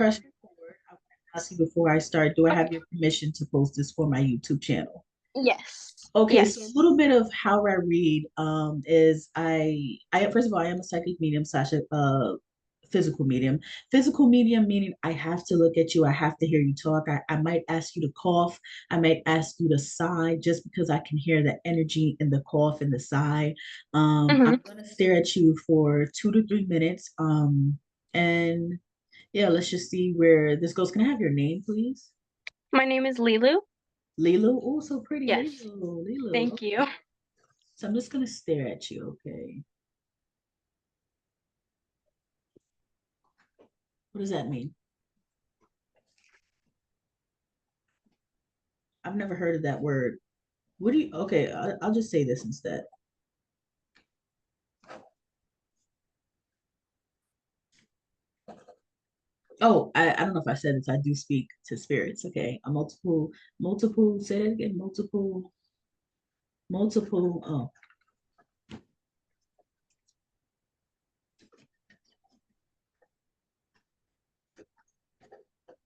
press record. I want to ask you before I start, do I have your permission to post this for my YouTube channel? Yes. Okay, so a Yes. little bit of how I read is I first of all I am a psychic medium slash physical medium. Physical medium meaning I have to look at you, I have to hear you talk. I might ask you to cough, I might ask you to sigh just because I can hear the energy in the cough and the sigh. I'm Hmm. gonna stare at you for 2 to 3 minutes. And yeah, let's just see where this goes. Can I have your name, please? My name is Lilu. Lilu. Oh, so pretty, Yes. Lilu. Lilu. Thank you. So I'm just gonna stare at you, okay? What does that mean? I've never heard of that word. What do you, okay, I'll just say this instead. Oh, I don't know if I said this. I do speak to spirits, okay? A multiple, say that again, oh.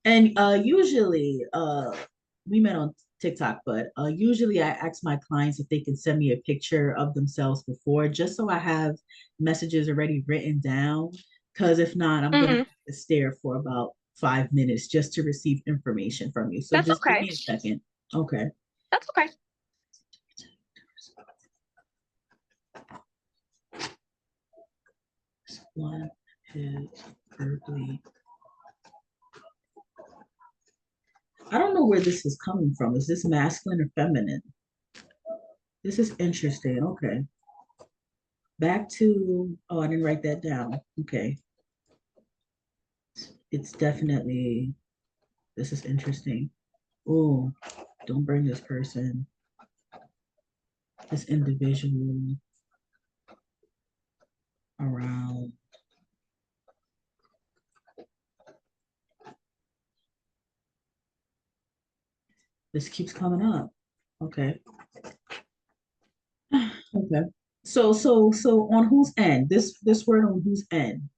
And usually, we met on TikTok, but usually I ask my clients if they can send me a picture of themselves before, just so I have messages already written down. Because if not, I'm gonna Hmm. have to stare for about 5 minutes just to receive information from you. So That's just give okay. me a second. Okay. That's okay. One, two, three. I don't know where this is coming from. Is this masculine or feminine? This is interesting. Okay. Back to, oh, I didn't write that down. Okay. It's definitely, this is interesting. Oh, don't bring this person, this individual around. This keeps coming up. Okay. Okay. So on whose end? This word on whose end?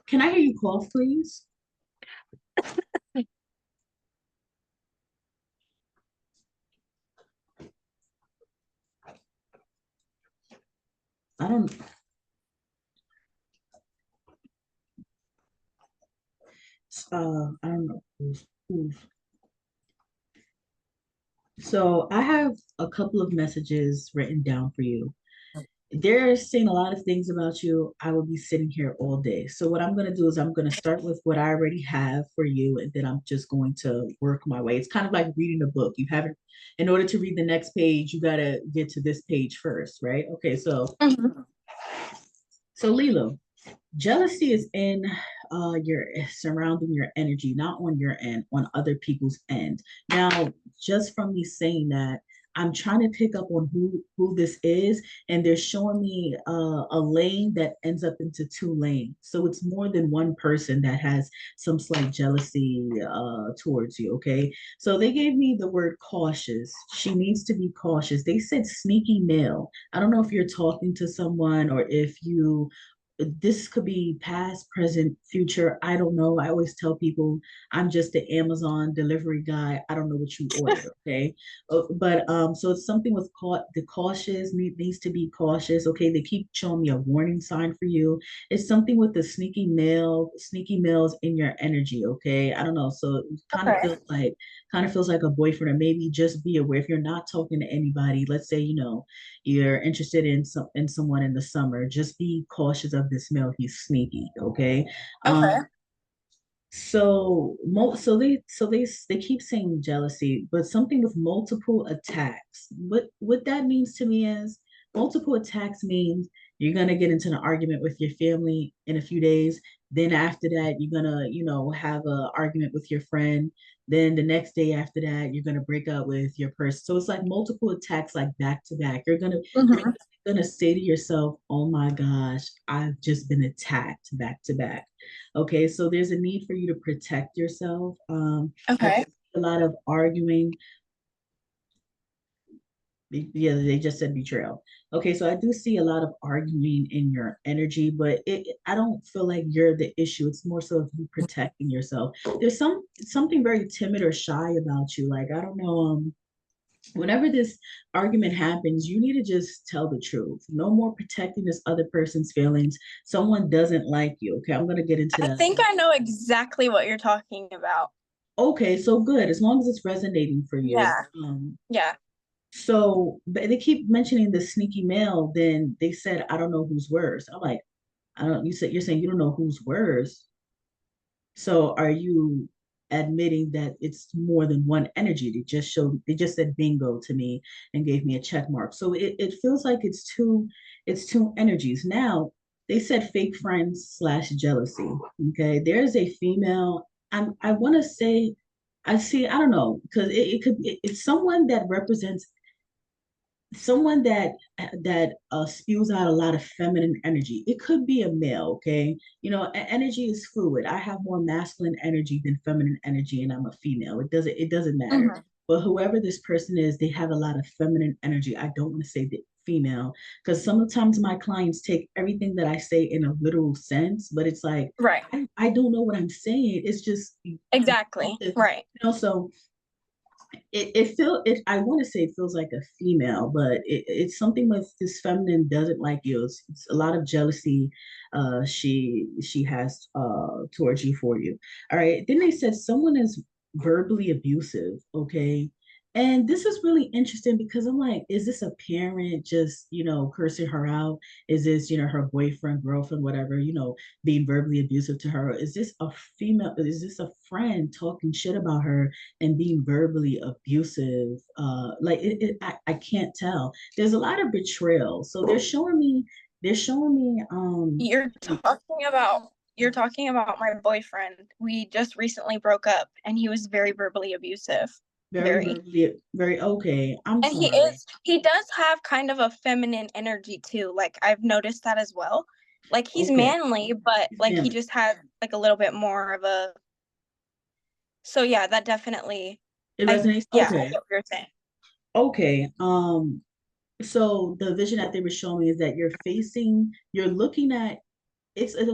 Can I hear you cough, please? I don't I don't know who's. So I have a couple of messages written down for you. They're saying a lot of things about you. I will be sitting here all day. So what I'm going to do is I'm going to start with what I already have for you, and then I'm just going to work my way. It's kind of like reading a book. You haven't, in order to read the next page, you got to get to this page first, right? Okay, Hmm. so Lilo, jealousy is in your surrounding your energy, not on your end, on other people's end. Now, just from me saying that, I'm trying to pick up on who this is, and they're showing me a lane that ends up into two lanes. So it's more than one person that has some slight jealousy towards you. Okay, so they gave me the word cautious. She needs to be cautious. They said sneaky male. I don't know if you're talking to someone or if you this could be past, present, future. I don't know. I always tell people I'm just the Amazon delivery guy. I don't know what you order. Okay. But so it's something with the cautious needs to be cautious. Okay. They keep showing me a warning sign for you. It's something with the sneaky males in your energy. Okay. I don't know. So it Okay. kind of feels like a boyfriend, or maybe just be aware if you're not talking to anybody. Let's say, you're interested in someone in the summer, just be cautious of this male. He's sneaky, okay? Okay. So they keep saying jealousy, but something with multiple attacks. What that means to me is multiple attacks means you're gonna get into an argument with your family in a few days. Then after that, you're gonna, have an argument with your friend. Then the next day after that, you're gonna break up with your person. So it's like multiple attacks, like back to back. You're Hmm. gonna say to yourself, "Oh my gosh, I've just been attacked back to back." Okay, so there's a need for you to protect yourself. I Okay. see a lot of arguing. Yeah, they just said betrayal. Okay, so I do see a lot of arguing in your energy, but I don't feel like you're the issue. It's more so of you protecting yourself. There's something very timid or shy about you. Like I don't know, whenever this argument happens, you need to just tell the truth. No more protecting this other person's feelings. Someone doesn't like you. Okay, I'm gonna get into I that. think I know exactly what you're talking about. Okay, so good. As long as it's resonating for you. Yeah. Yeah. So but they keep mentioning the sneaky male, then they said, I don't know who's worse. I'm like, I don't, you said you're saying you don't know who's worse. So are you admitting that it's more than one energy? They just said bingo to me and gave me a check mark. So it feels like it's two energies. Now they said fake friends slash jealousy. Okay. There's a female, I want to say, I see, I don't know, because it's someone that represents someone that spews out a lot of feminine energy. It could be a male, okay? You know, energy is fluid. I have more masculine energy than feminine energy, and I'm a female. It doesn't matter. Hmm. But whoever this person is, they have a lot of feminine energy. I don't want to say the female because sometimes my clients take everything that I say in a literal sense, but it's like Right. I don't know what I'm saying. It's just Exactly. Right. so it feel it I want to say it feels like a female, but it's something with this feminine doesn't like you. It's a lot of jealousy she has towards you for you. All right, then they said someone is verbally abusive. Okay, and this is really interesting because I'm like, is this a parent just cursing her out? Is this her boyfriend, girlfriend, whatever, being verbally abusive to her? Is this a female, is this a friend talking shit about her and being verbally abusive? I can't tell. There's a lot of betrayal. So they're showing me You're talking about my boyfriend. We just recently broke up and he was very verbally abusive. very Very. verbally very okay. I'm And sorry. he does have kind of a feminine energy too. Like I've noticed that as well. Like he's Okay. manly, but He's like he manly. just had like a little bit more of a, so yeah, that definitely, It I resonates. yeah, I Okay. get what you're saying. Okay. So the vision that they were showing me is that you're looking at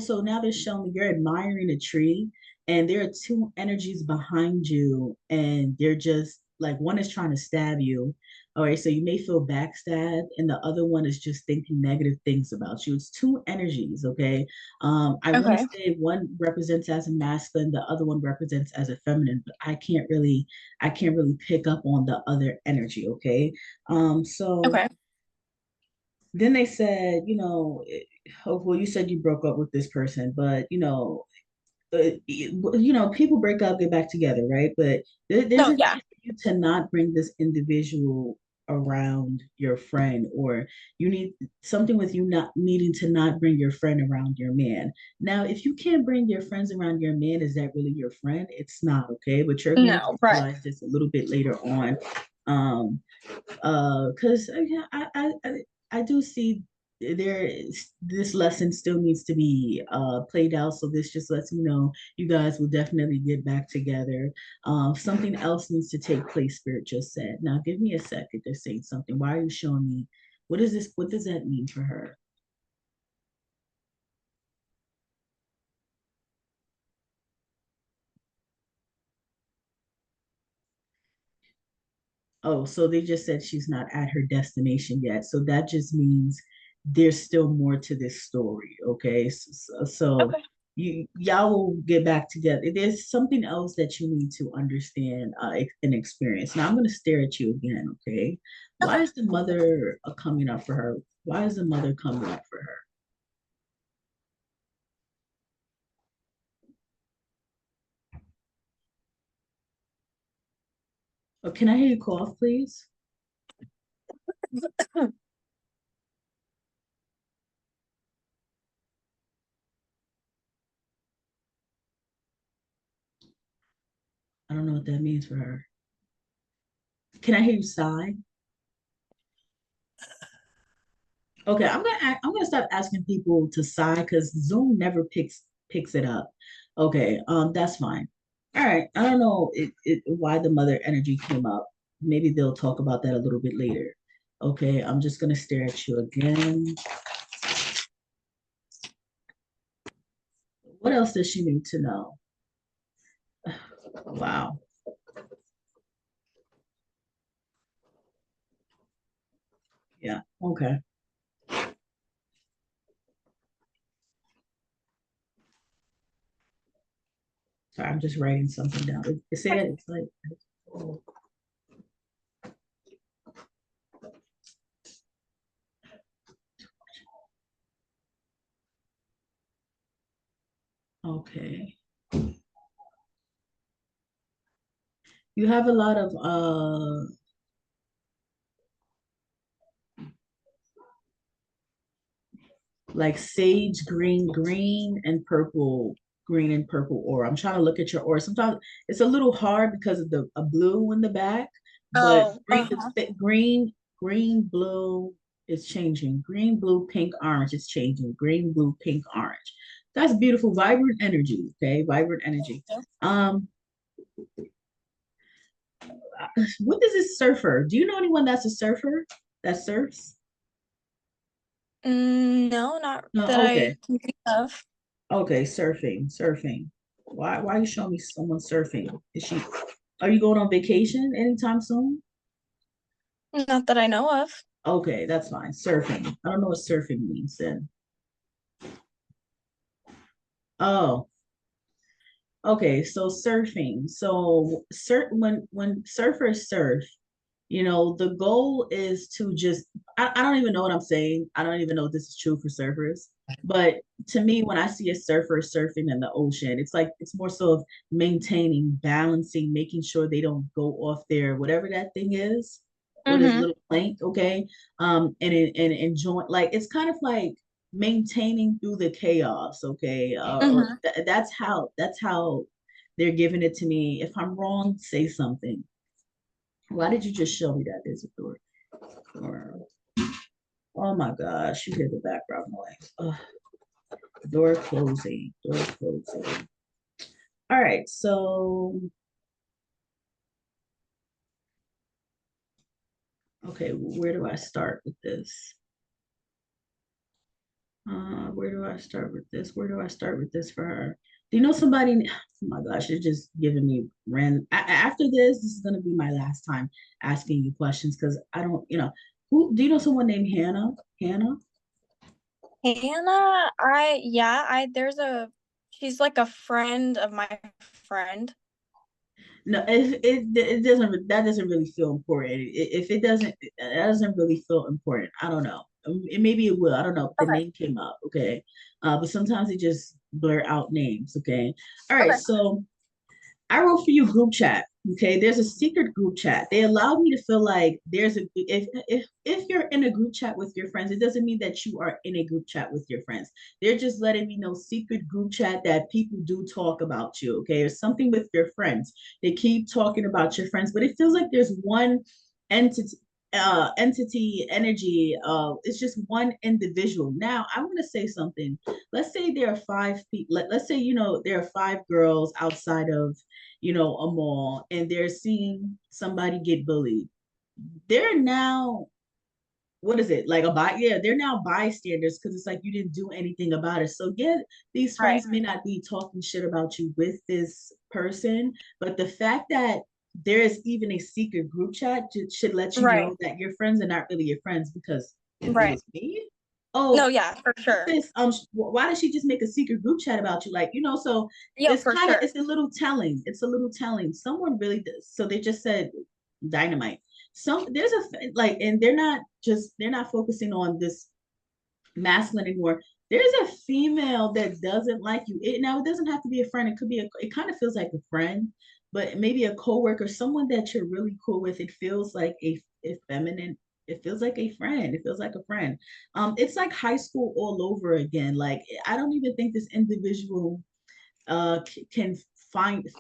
so now they're showing me you're admiring a tree and there are two energies behind you and they're just like one is trying to stab you. All right, so you may feel backstabbed and the other one is just thinking negative things about you. It's two energies, okay? I want to Okay. say one represents as a masculine, the other one represents as a feminine, but I can't really pick up on the other energy, okay? So Okay. then they said, oh, well, you said you broke up with this person, but people break up, get back together, right? But there's No, a yeah. need for you to not bring this individual around your friend, or you need something with you not needing to not bring your friend around your man. Now, if you can't bring your friends around your man, is that really your friend? It's not, okay? But you're going to No, right. realize this a little bit later on. Um, because yeah, I do see this lesson still needs to be played out. So this just lets me know you guys will definitely get back together. Something else needs to take place, Spirit just said. Now give me a second. They're saying something. Why are you showing me? What is this? What does that mean for her? Oh, so they just said she's not at her destination yet. So that just means there's still more to this story. Okay. So Okay. y'all will get back together. There's something else that you need to understand and experience. Now I'm going to stare at you again. Okay. Okay. Why is the mother coming up for her? Why is the mother coming up for her? Oh, can I hear you cough, please? I don't know what that means for her. Can I hear you sigh? Okay, I'm gonna stop asking people to sigh because Zoom never picks it up. Okay, that's fine. All right, I don't know why the mother energy came up. Maybe they'll talk about that a little bit later. Okay, I'm just gonna stare at you again. What else does she need to know? Wow. Yeah. Okay. Sorry, I'm just writing something down. Say it. It's like. Okay. You have a lot of like sage green green and purple aura. I'm trying to look at your aura. Sometimes it's a little hard because of the a blue in the back, but Oh, uh-huh. green blue is changing. Green blue pink orange is changing. Green blue pink orange. That's beautiful, vibrant energy. Okay, vibrant energy. Um, what is this surfer? Do you know anyone that's a surfer that surfs? No, not that No. I Okay. can think of. Okay, surfing. Why are you showing me someone surfing? Is she are you going on vacation anytime soon? Not that I know of. Okay, that's fine. Surfing. I don't know what surfing means then. Oh, okay, so surfing. So when surfers surf, the goal is to just I don't even know what I'm saying. I don't even know if this is true for surfers. But to me, when I see a surfer surfing in the ocean, it's like it's more so of maintaining, balancing, making sure they don't go off there, whatever that thing is, what is Mm-hmm. little plank, okay? And enjoy like it's kind of like maintaining through the chaos, okay? Or Mm-hmm. that's how they're giving it to me. If I'm wrong, say something. Why did you just show me that, Isidore? Or, oh my gosh, you hear the background noise. Ugh, door closing, door closing. All right, so, okay, where do I start with this? Where do I start with this? Where do I start with this for her? Do you know somebody? Oh my gosh, you're just giving me random. After this is going to be my last time asking you questions because I don't, who do you know someone named Hannah? Hannah? Hannah, there's she's like a friend of my friend. No, it doesn't that doesn't really feel important. If it doesn't that doesn't really feel important. I don't know. Maybe it will. I don't know. The Okay. name came up, okay. But sometimes it just blur out names, okay. All right, Okay. so I wrote for you group chat. Okay, there's a secret group chat. They allow me to feel like there's a if you're in a group chat with your friends, it doesn't mean that you are in a group chat with your friends. They're just letting me know secret group chat that people do talk about you. Okay, or something with your friends. They keep talking about your friends, but it feels like there's one entity entity energy it's just one individual. Now I want to say something. Let's say there are five people. Let's say there are five girls outside of a mall and they're seeing somebody get bullied. They're now, what is it like yeah, they're now bystanders because it's like you didn't do anything about it. So yeah, these Right. friends may not be talking shit about you with this person, but the fact that there is even a secret group chat should let you Right. know that your friends are not really your friends because if it Right. was me, No, oh, yeah, for sure. this why did she just make a secret group chat about you, like so Yeah, for sure. it's a little telling, someone really does. So they just said dynamite. There's like, and they're not focusing on this masculine anymore. There's a female that doesn't like you. It doesn't have to be a friend. It could be it kind of feels like a friend, but maybe a coworker, someone that you're really cool with. It feels like a feminine. It feels like a friend. It feels like a friend. It's like high school all over again. Like I don't even think this individual can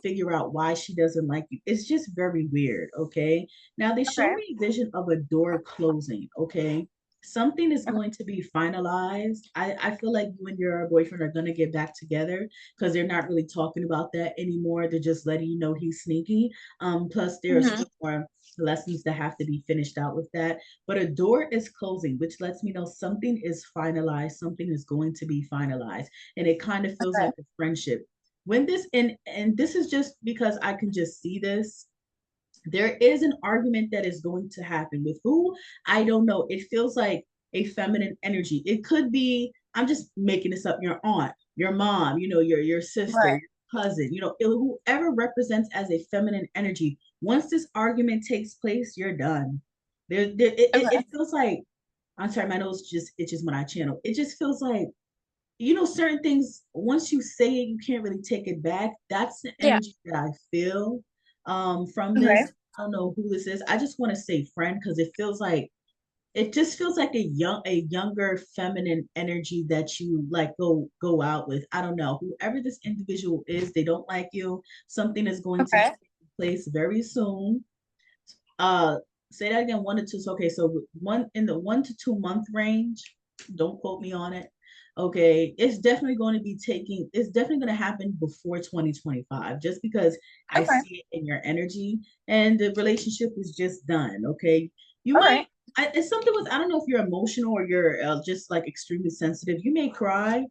figure out why she doesn't like you. It's just very weird. Okay, now they show Okay. me a vision of a door closing. Okay, something is Okay. going to be finalized. I feel like you and your boyfriend are going to get back together because they're not really talking about that anymore. They're just letting you know he's sneaky. Plus there's Mm-hmm. more. lessons that have to be finished out with that. But a door is closing, which lets me know something is finalized, something is going to be finalized. And it kind of feels Okay. like a friendship. When this and this is just because I can just see this, there is an argument that is going to happen with who I don't know. It feels like a feminine energy. It could be, I'm just making this up, your aunt, your mom, your sister, Right. your cousin, whoever represents as a feminine energy. Once this argument takes place, you're done. It Okay. feels like, I'm sorry, my nose just itches when I channel. It just feels like, certain things, once you say it, you can't really take it back. That's the Yeah. energy that I feel from Okay. this. I don't know who this is. I just want to say friend because it just feels like a younger feminine energy that you like go out with. I don't know. Whoever this individual is, they don't like you. Something is going to Okay. take place very soon. Uh Say that again, 1 to 2. So, okay, so one in the 1 to 2 month range. Don't quote me on it. Okay, it's definitely going to happen before 2025, just because I Okay. see it in your energy and the relationship is just done. Okay, you All might, right. it's something with, I don't know if you're emotional or you're just like extremely sensitive. You may cry,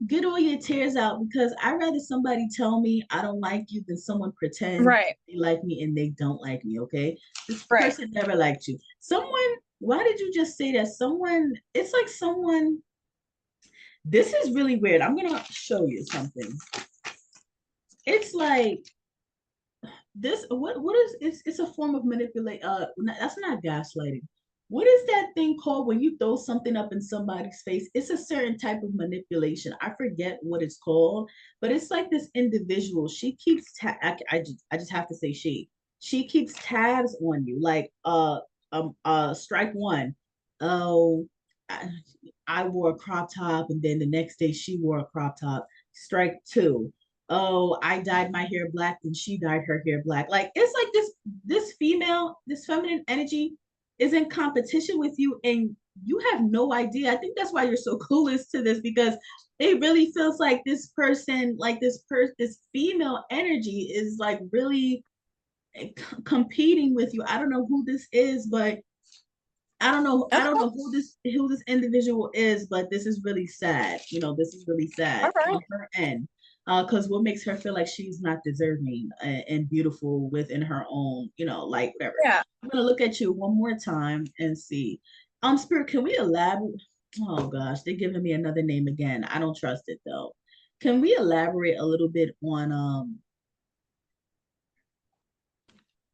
get all your tears out, because I'd rather somebody tell me I don't like you than someone pretend Right. they like me and they don't like me. Okay. This Right. person never liked you. Why did you just say that? It's like this is really weird. I'm going to show you something. It's like, what is it's a form of manipulate, that's not gaslighting. What is that thing called when you throw something up in somebody's face? It's a certain type of manipulation. I forget what it's called, but it's like this individual, she keeps I just have to say she keeps tabs on you, like strike one. Oh, I, I wore a crop top and then the next day she wore a crop top. Strike two. Oh, I dyed my hair black and she dyed her hair black. Like, it's like this feminine energy is in competition with you and you have no idea. I think that's why you're so clueless to this, because it really feels like this person, like this female energy is like really competing with you. I don't know who this is, but I don't Okay. know who this individual is, but this is really sad. This is really sad All right. on her end. Because what makes her feel like she's not deserving and beautiful within her own, like whatever. Yeah. I'm gonna look at you one more time and see. Spirit, can we elaborate? Oh gosh, they're giving me another name again. I don't trust it though. Can we elaborate a little bit on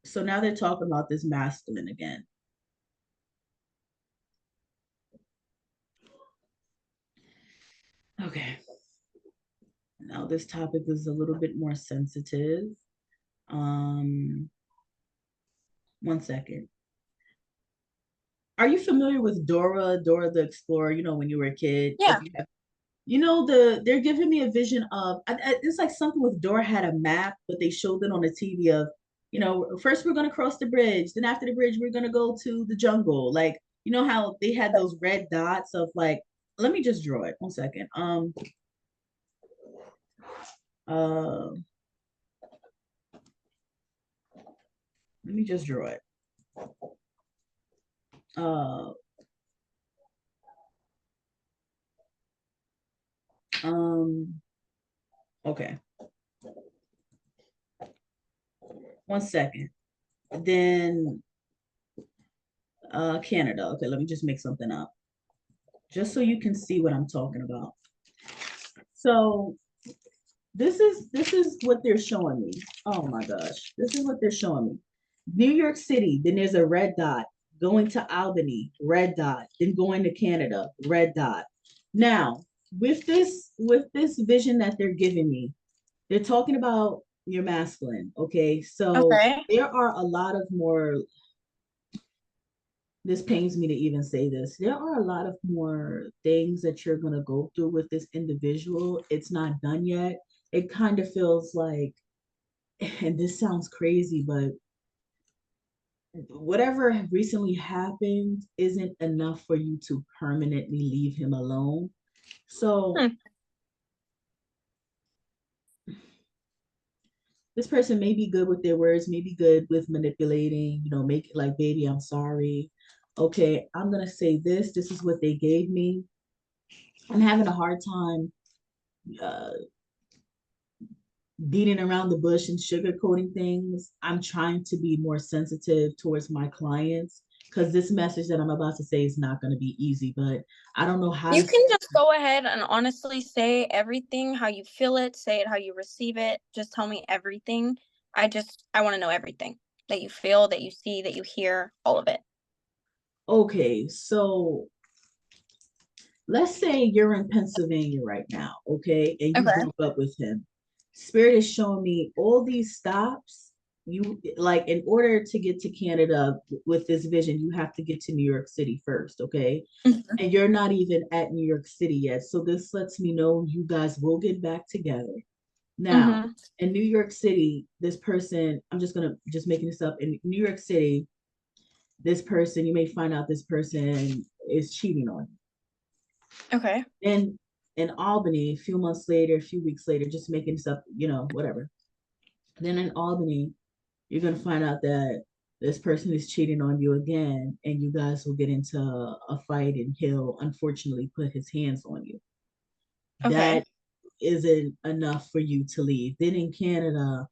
so now they're talking about this masculine again. Okay. Now this topic is a little bit more sensitive. Um, One second. Are you familiar with Dora the Explorer? When you were a kid, if Yeah. you have, they're giving me a vision of, it's like something with Dora had a map, but they showed it on the TV of, first we're gonna cross the bridge, then after the bridge we're gonna go to the jungle. Like, how they had those red dots of like, let me just draw it. 1 second. Uh, Let me just draw it. Uh, um, okay. 1 second. Then Canada. Okay, let me just make something up. Just so you can see what I'm talking about. So this is what they're showing me. Oh my gosh. This is what they're showing me. New York City, then there's a red dot. Going to Albany, red dot. Then going to Canada, red dot. Now, with this vision that they're giving me, they're talking about your masculine. Okay. So Okay. there are a lot of more, this pains me to even say this. There are a lot of more things that you're going to go through with this individual. It's not done yet. It kind of feels like, and this sounds crazy, but whatever recently happened isn't enough for you to permanently leave him alone. So Hmm. this person may be good with their words, may be good with manipulating, make it like, baby, I'm sorry. Okay, I'm gonna say this. This is what they gave me. I'm having a hard time uh, beating around the bush and sugarcoating things. I'm trying to be more sensitive towards my clients because this message that I'm about to say is not going to be easy, but I don't know how You to. can just go ahead and honestly say everything, how you feel it, say it how you receive it. Just tell me everything. I want to know everything that you feel, that you see, that you hear, all of it. Okay, so let's say you're in Pennsylvania right now, okay, and you Okay. broke up with him. Spirit is showing me all these stops. You like, in order to get to Canada with this vision, you have to get to New York City first, okay? Mhm. And you're not even at New York City yet. So this lets me know you guys will get back together. Now, Mhm. in New York City, this person, I'm just making this up. In New York City, this person, you may find out this person is cheating on you. Okay. Then in Albany, a few months later, a few weeks later, just making this up, whatever. Then in Albany, you're gonna find out that this person is cheating on you again, and you guys will get into a fight, and he'll unfortunately put his hands on you. Okay. That isn't enough for you to leave. Then in Canada,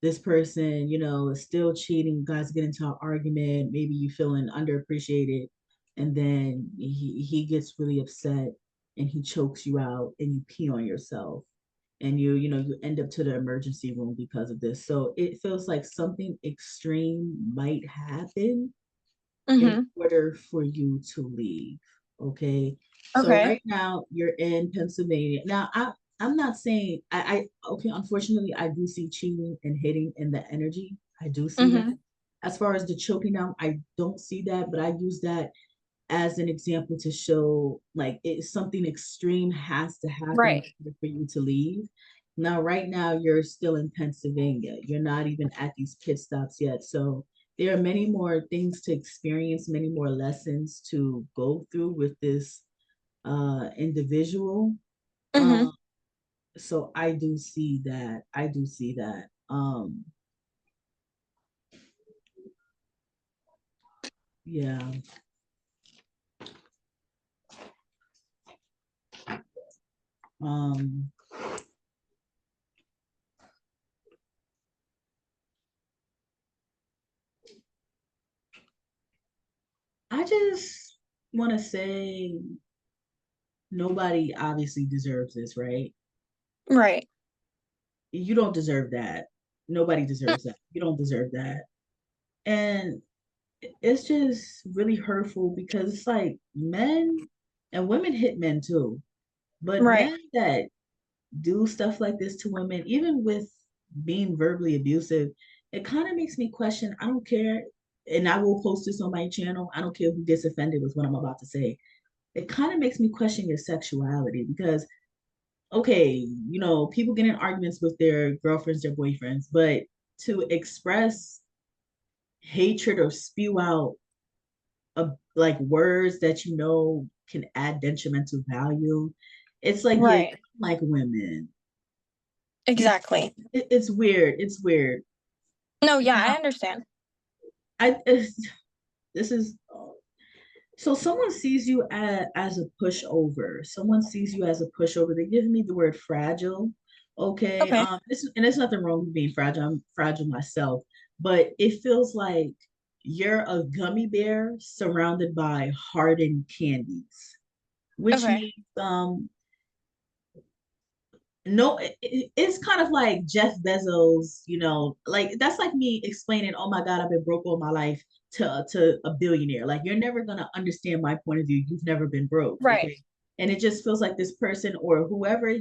this person, is still cheating. You guys get into an argument. Maybe you feeling underappreciated, and then he gets really upset and he chokes you out, and you pee on yourself, and you end up to the emergency room because of this. So it feels like something extreme might happen in Mhm. order for you to leave. Okay. So Okay. right now you're in Pennsylvania. Now I'm not saying I okay, unfortunately I do see cheating and hitting in the energy. I do see that. Mhm. As far as the choking down, I don't see that, but I use that as an example to show like something extreme has to happen Right. for you to leave. Now, right now, you're still in Pennsylvania. You're not even at these pit stops yet. So there are many more things to experience, many more lessons to go through with this individual. Mhm. Um, so I do see that. I do see that. Yeah. Um, I just want to say nobody obviously deserves this, right? Right. You don't deserve that. Nobody deserves that. You don't deserve that. And it's just really hurtful because it's like men and women hit men too. But Right. men that do stuff like this to women, even with being verbally abusive, it kind of makes me question. I don't care. And I will post this on my channel. I don't care who gets offended with what I'm about to say. It kind of makes me question your sexuality because okay, people get in arguments with their girlfriends, their boyfriends, but to express hatred or spew out like words that can add detrimental value, it's like, yeah, Right. like women. Exactly. It's weird. It's weird. No, yeah, I Now, understand. I this is so someone sees you as a pushover. Someone sees you as a pushover. They give me the word fragile. Okay. Okay. And there's nothing wrong with being fragile. I'm fragile myself, but it feels like you're a gummy bear surrounded by hardened candies, which Okay. means no, it's kind of like Jeff Bezos, like that's like me explaining, oh my God, I've been broke all my life to a billionaire. Like you're never gonna understand my point of view. You've never been broke, Right. okay? And it just feels like this person or whoever,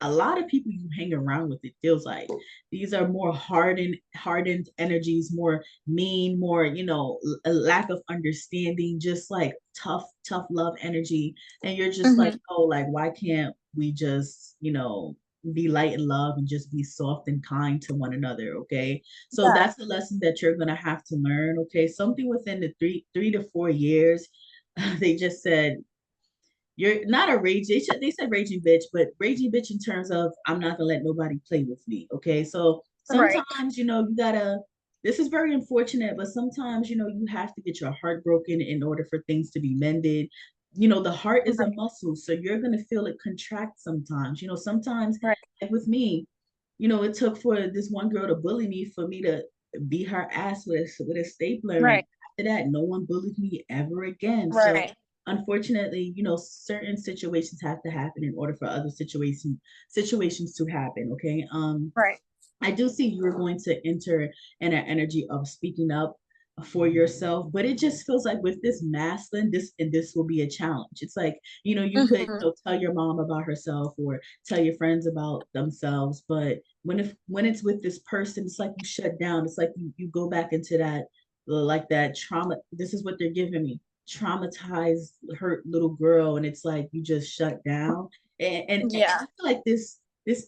a lot of people you hang around with, it feels like these are more hardened energies, more mean, more, a lack of understanding, just like tough love energy. And you're just like, Mhm. oh, like why can't we just, be light and love and just be soft and kind to one another, okay? So Yeah. that's the lesson that you're gonna have to learn, okay? Something within the three to 4 years. They just said you're not a rage. They said raging bitch, but raging bitch in terms of I'm not gonna let nobody play with me. Okay, so Right. sometimes, you gotta, this is very unfortunate, but sometimes, you have to get your heart broken in order for things to be mended. The heart is a Right. muscle, so you're going to feel it contract sometimes. Sometimes, Right. like with me, it took for this one girl to bully me for me to beat her ass with a stapler. And Right. after that, no one bullied me ever again. So Right. unfortunately, certain situations have to happen in order for other situations to happen. Okay. Right. I do see you're going to enter in an energy of speaking up for yourself, but it just feels like with this masculine, this will be a challenge. It's like, you could Hmm. tell your mom about herself or tell your friends about themselves, but when it's with this person, it's like you shut down. It's like you go back into that like that trauma. This is what they're giving me. Traumatized, hurt little girl, and it's like you just shut down. And I Yeah. feel like this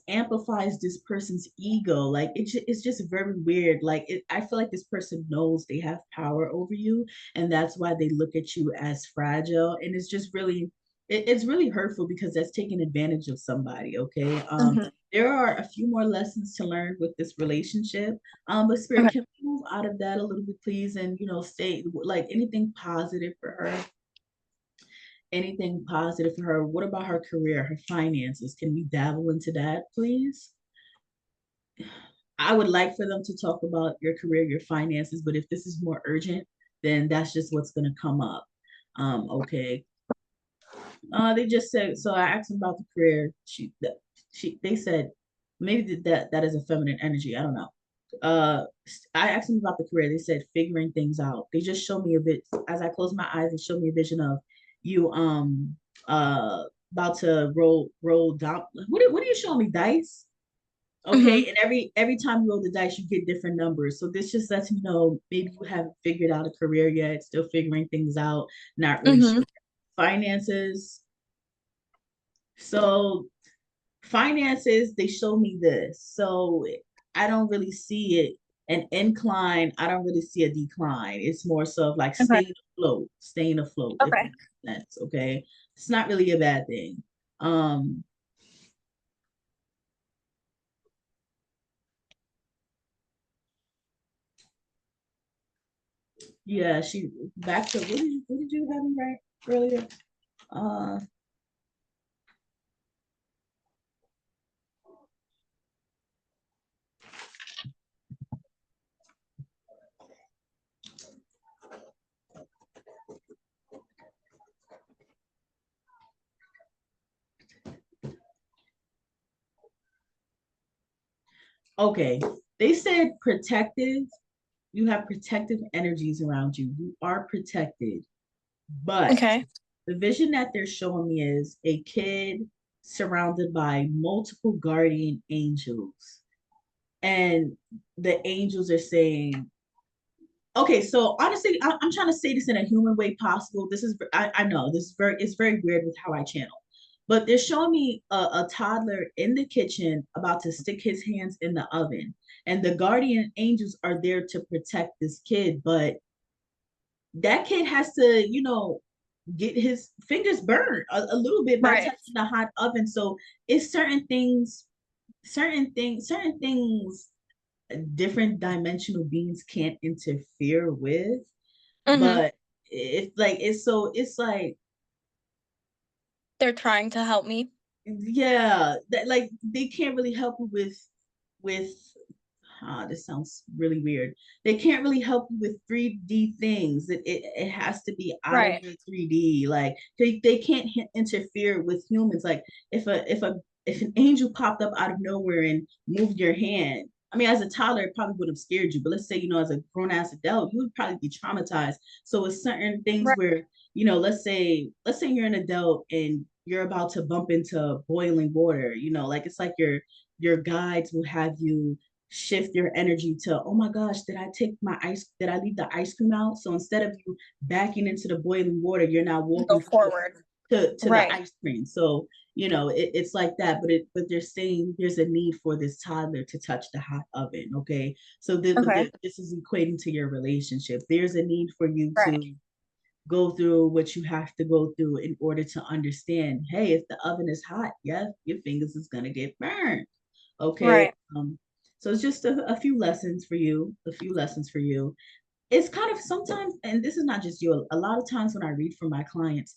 amplifies this person's ego. Like it's just very weird. Like I feel like this person knows they have power over you, and that's why they look at you as fragile. And it's just really, it's really hurtful because that's taking advantage of somebody. Okay. Hmm. There are a few more lessons to learn with this relationship. But Spirit, Okay. can we move out of that a little bit, please, and stay like anything positive for her? Anything positive for her? What about her career, her finances? Can we dabble into that, please? I would like for them to talk about your career, your finances, but if this is more urgent, then that's just what's going to come up. Okay. They just said, so I asked them about the career. They said maybe that is a feminine energy. I don't know. I asked them about the career. They said figuring things out. They just showed me a bit as I closed my eyes. They showed me a vision of you uh about to roll down. What are you showing me? Dice? Hmm. Okay, and every time you roll the dice, you get different numbers. So this just lets me know maybe you haven't figured out a career yet, still figuring things out, not really Hmm. sure. Finances. So finances, they show me this. So I don't really see it an incline. I don't really see a decline. It's more so of like Okay. staying afloat, if Okay. that makes sense. Okay. It's not really a bad thing. Um, yeah, she back to what did you have me right earlier? Uh, okay. They said protective. You have protective energies around you. You are protected, but Okay. the vision that they're showing me is a kid surrounded by multiple guardian angels. And the angels are saying, okay, so honestly, I'm trying to say this in a human way possible. I know this is it's very weird with how I channel, but they're showing me a toddler in the kitchen about to stick his hands in the oven, and the guardian angels are there to protect this kid, but that kid has to, get his fingers burned a little bit by Right. touching the hot oven. So it's certain things different dimensional beings can't interfere with. Hmm. But it's like They're trying to help me. yeah, that like they can't really help you with this sounds really weird. They can't really help you with 3D things. It has to be out of Right. your 3D. Like they can't interfere with humans. Like if an angel popped up out of nowhere and moved your hand. I mean, as a toddler, it probably would have scared you. But let's say, as a grown ass adult, you would probably be traumatized. So it's certain things Right. where, let's say you're an adult and you're about to bump into boiling water, like it's like your guides will have you shift your energy to, oh my gosh, did I leave the ice cream out? So instead of you backing into the boiling water, you're now Go walking forward forward. to the Right. ice cream. So it's like that, but they're saying there's a need for this toddler to touch the hot oven. Okay, so Okay. this is equating to your relationship. There's a need for you Right. to go through what you have to go through in order to understand, hey, if the oven is hot, yeah, your fingers is gonna get burned. Okay. Right. So it's just a few lessons for you, a few lessons for you. It's kind of sometimes, and this is not just you, a lot of times when I read for my clients,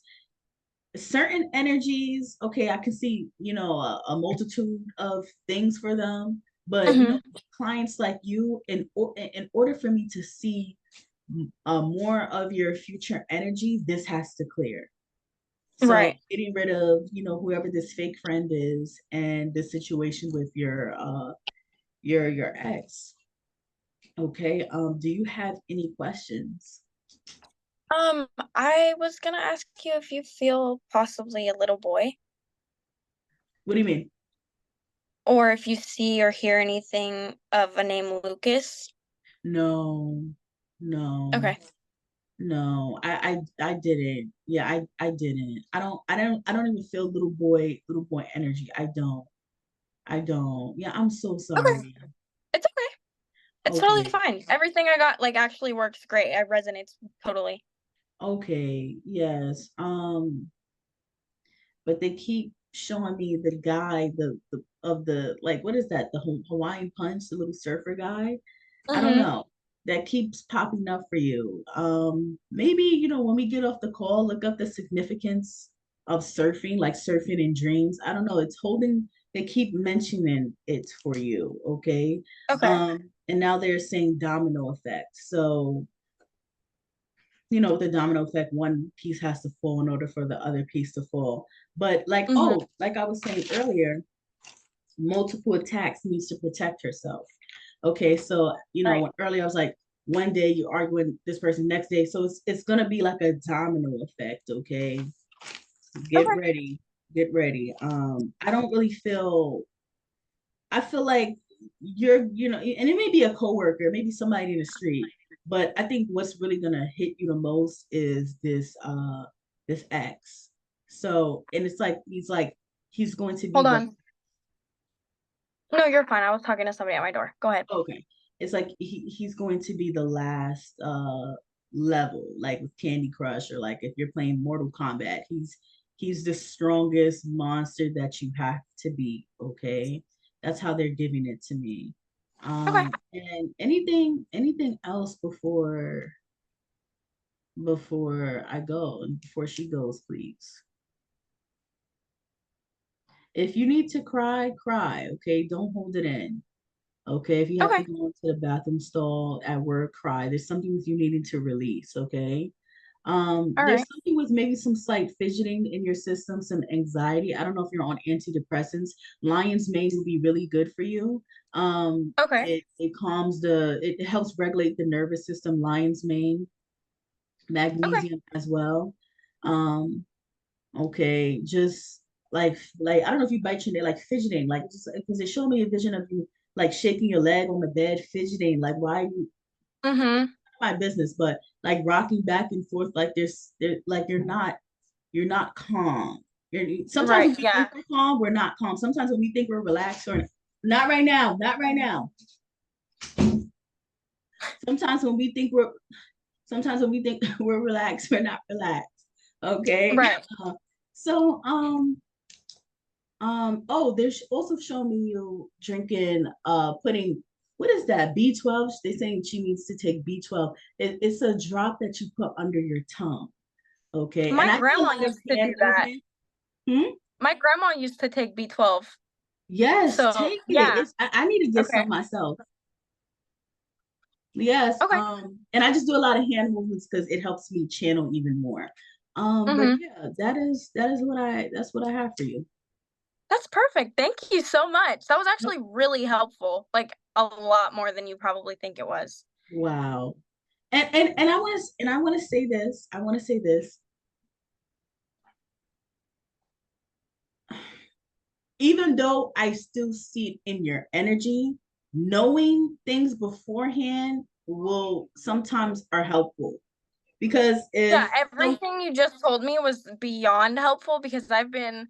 certain energies, okay, I can see, a multitude of things for them, but Hmm. clients like you, in order for me to see more of your future energy, this has to clear. So Right. getting rid of, whoever this fake friend is and the situation with your ex. Okay. Do you have any questions? I was gonna ask you if you feel possibly a little boy, What do you mean? or if you see or hear anything of a name Lucas. No, no, Okay. no. I didn't. Yeah, I didn't. I don't even feel little boy energy. I don't. Yeah, I'm so Okay. sorry. It's okay. It's totally Okay. fine. Everything I got like actually works great. It resonates totally. Okay. Yes. But they keep showing me the guy, the of the like, what is that? The Hawaiian Punch, the little surfer guy. I don't Mhm. know. That keeps popping up for you. Maybe when we get off the call, look up the significance of surfing, like surfing in dreams. I don't know. It's holding. They keep mentioning it for you. Okay. Okay. And now they're saying domino effect. So the domino effect, one piece has to fall in order for the other piece to fall. But like, Mhm. oh, like I was saying earlier, multiple attacks needs to protect herself. Okay, so Right. earlier I was like, one day you argue with this person, next day, so it's gonna be like a domino effect. Okay, get Okay. ready, get ready. I don't really feel. I feel like and it may be a coworker, maybe somebody in the street, but I think what's really gonna hit you the most is this ex. So, and it's like he's going to be Hold the on. No, you're fine. I was talking to somebody at my door. Go ahead. okay. It's like he's going to be the last level, like with Candy Crush, or like if you're playing Mortal Kombat, he's the strongest monster that you have to beat. Okay, that's how they're giving it to me. Okay. And anything else before I go and before she goes, please. If you need to cry, cry. Okay, don't hold it in. Okay, if you have to Okay. go into the bathroom stall at work, cry. There's something with you needing to release. Okay. All There's right. something with maybe some slight fidgeting in your system, some anxiety. I don't know if you're on antidepressants. Lion's mane would be really good for you. Okay. It helps regulate the nervous system. Lion's mane, Okay. magnesium as well. Um, okay, just like I don't know if you bite your nail, like fidgeting, like just because it showed me a vision of you like shaking your leg on the bed, fidgeting, like why you Mhm. my business, but like rocking back and forth, like like you're not calm. Sometimes Right. when we think Yeah. we're calm, we're not calm. Sometimes when we think we're relaxed, or not right now, not right now. Sometimes when we think we're sometimes when we think we're relaxed, we're not relaxed. Okay. Right. Uh, so oh, they're also showing me you drinking, putting, what is that? B12. They're saying she needs to take B12. It's a drop that you put under your tongue. Okay. And My I do a grandma lot of used to hand do that. movement. Hmm? My grandma used to take B12. Yes, So, take it. yeah. I need to get Okay. some myself. Yes. Okay. And I just do a lot of hand movements because it helps me channel even more. But Mhm. yeah, that's what I have for you. That's perfect. Thank you so much. That was actually really helpful. Like a lot more than you probably think it was. Wow. And I want to say this. I want to say this. Even though I still see it in your energy, knowing things beforehand will sometimes are helpful because Yeah, if some everything you just told me was beyond helpful because I've been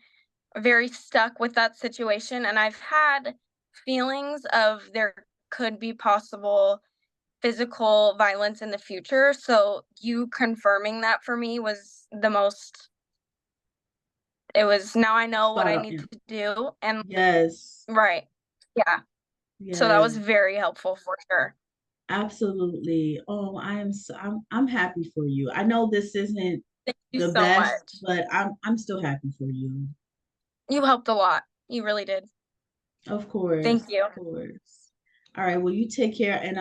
very stuck with that situation and I've had feelings of there could be possible physical violence in the future. So you confirming that for me was the most it was now I know what spot I on, need yeah. to do and Yes, right. Yeah. So that was Yes, very helpful for sure. absolutely. Oh, I'm happy for you. I know this isn't Thank you the so best, much. but I'm still happy for you. You helped a lot. You really did. Thank you. Of course. All right, well you take care and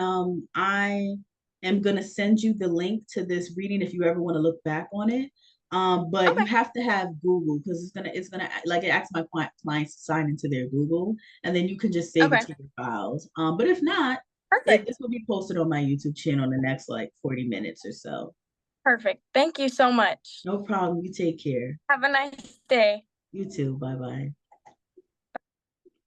I am gonna send you the link to this reading if you ever want to look back on it. But you Okay, have to have Google because it's gonna like it asks my clients to sign into their Google and then you can just save it okay, to your files. But if not, this perfect, will be posted on my YouTube channel in the next like 40 minutes or so. perfect. Thank you so much. No problem. You take care. Have a nice day. You too. Bye bye.